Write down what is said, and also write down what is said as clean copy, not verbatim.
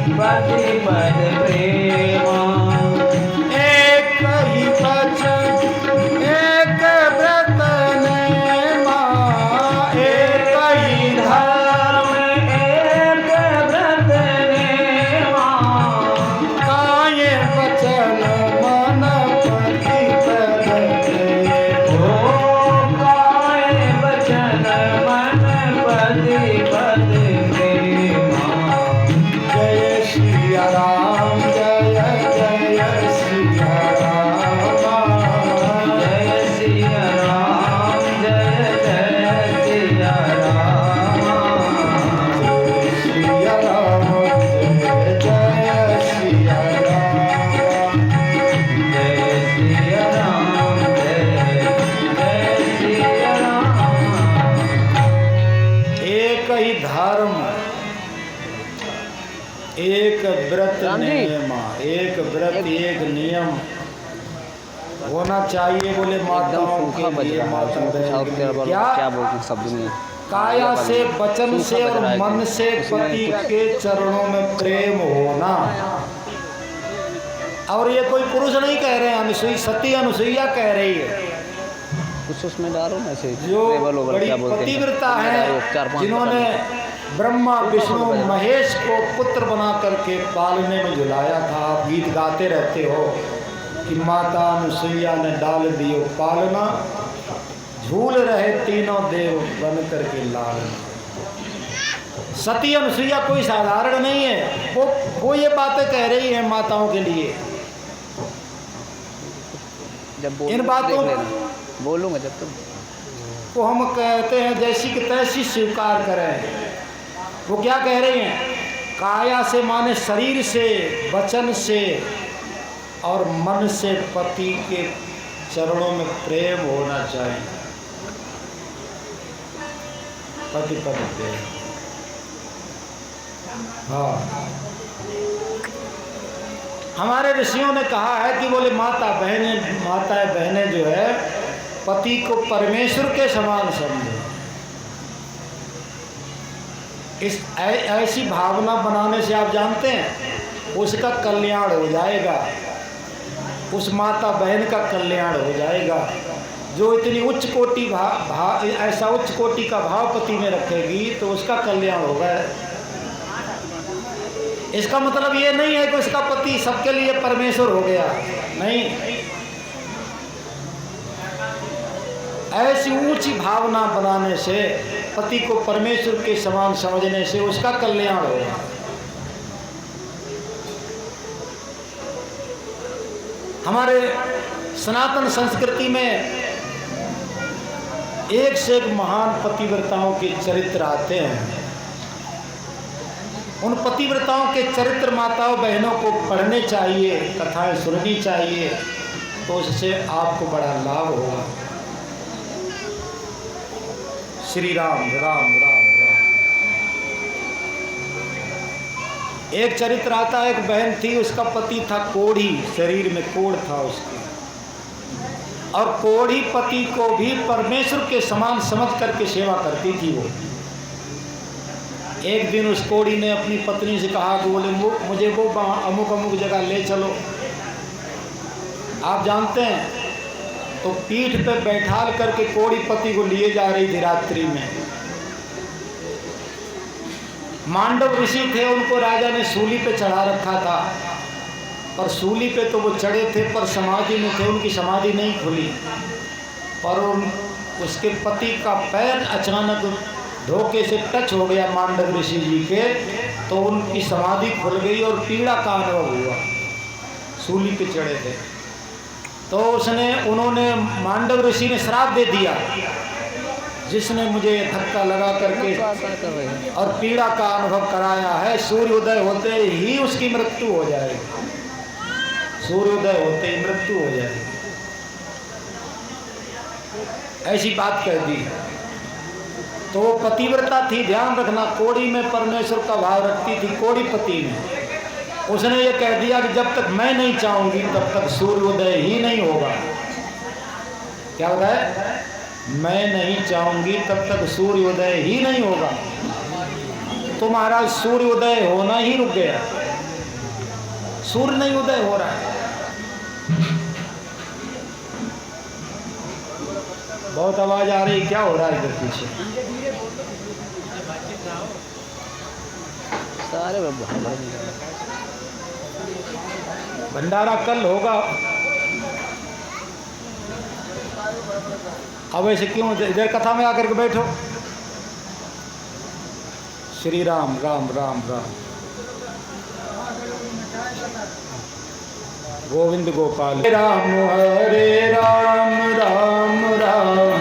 पति पद प्रेमा। एक ही वचन एक व्रत नेमा, एक ही धर्म एक व्रत नेमा। काये वचन मन पति पद प्रेमा। ओ काये वचन मन पति पद प्रेमा। जय सिया राम जय जय सिया राम। जय सिया राम जय जय सिया राम। सिया राम जय जय सिया राम। जय सिया राम जय जय सिया राम। एक ही धर्म एक व्रत राम जी। नियमा, एक व्रत एक नियम होना चाहिए। बोले एकदम माताओं सूखा के बज लिए, रहा है माता उसमें कुछ और बहन के लिए। क्या क्या बोलते शब्द में काया से वचन से और मन से पति के चरणों में प्रेम होना। और ये कोई पुरुष नहीं कह रहे हैं, अनुसुई सती अनुसुईया कह रही है, कुछ उसमें डालो ना से जो लेवल ओवल बड़ी क्या बोलते हैं पतिव्रता है, 4-5 जिन्होंने ब्रह्मा विष्णु महेश को पुत्र बना करके पालने में झुलाया था। आप गीत गाते रहते हो कि माता अनुसुईया ने डाल दियो पालना, झूल रहे तीनों देव बन करके लालना। सती अनुसुईया कोई साधारण नहीं है, वो ये बातें कह रही है माताओं के लिए। जब इन बातों बोलूंगा जब तुम को हम कहते हैं जैसी कि तैसी स्वीकार करें। वो क्या कह रही हैं? काया से माने शरीर से, वचन से और मन से पति के चरणों में प्रेम होना चाहिए। पति पद प्रेम। हाँ, हमारे ऋषियों ने कहा है कि बोले माताएं बहनें जो है पति को परमेश्वर के समान समझो। इस ऐसी भावना बनाने से आप जानते हैं उसका कल्याण हो जाएगा, उस माता बहन का कल्याण हो जाएगा जो इतनी उच्च कोटि ऐसा उच्च कोटि का भाव पति में रखेगी तो उसका कल्याण होगा। इसका मतलब ये नहीं है कि उसका पति सबके लिए परमेश्वर हो गया, नहीं। ऐसी ऊंची भावना बनाने से, पति को परमेश्वर के समान समझने से उसका कल्याण होगा। हमारे सनातन संस्कृति में एक से एक महान पतिव्रताओं के चरित्र आते हैं। उन पतिव्रताओं के चरित्र माताओं बहनों को पढ़ने चाहिए, कथाएं सुननी चाहिए, तो उससे आपको बड़ा लाभ होगा। श्री राम राम राम राम। एक चरित्र आता है, एक बहन थी, उसका पति था कोढ़ी, शरीर में कोढ़ था उसकी, और कोढ़ी पति को भी परमेश्वर के समान समझ करके सेवा करती थी वो। एक दिन उस कोढ़ी ने अपनी पत्नी से कहा कि बोले मुझे वो अमुक अमुक जगह ले चलो। आप जानते हैं, तो पीठ पे बैठाल करके कोढ़ी पति को लिए जा रही थी रात्रि में। मांडव ऋषि थे, उनको राजा ने सूली पे चढ़ा रखा था, पर सूली पे तो वो चढ़े थे पर समाधि में थे, उनकी समाधि नहीं खुली। पर उसके पति का पैर अचानक धोखे से टच हो गया मांडव ऋषि जी के, तो उनकी समाधि खुल गई और पीड़ा का अनुभव हुआ। सूली पे चढ़े थे तो उन्होंने मांडव ऋषि ने श्राप दे दिया, जिसने मुझे धक्का लगा करके और पीड़ा का अनुभव कराया है, सूर्योदय होते ही उसकी मृत्यु हो जाएगी। सूर्योदय होते ही मृत्यु हो जाएगी, ऐसी बात कह दी। तो वो पतिव्रता थी, ध्यान रखना, कोढ़ी में परमेश्वर का भाव रखती थी, कोढ़ी पति में। उसने ये कह दिया कि जब तक मैं नहीं चाहूंगी तब तक सूर्योदय ही नहीं होगा। क्या होता है? मैं नहीं चाहूंगी तब तक सूर्योदय ही नहीं होगा। तो महाराज सूर्योदय होना ही रुक गया। सूर्य नहीं उदय हो रहा है। बहुत आवाज आ रही, क्या हो रहा है इधर पीछे? सारे भंडारा कल होगा। अब ऐसे क्यों इधर कथा में आकर के बैठो? श्री राम राम राम राम, गोविंद गोपाल। राम हरे राम राम राम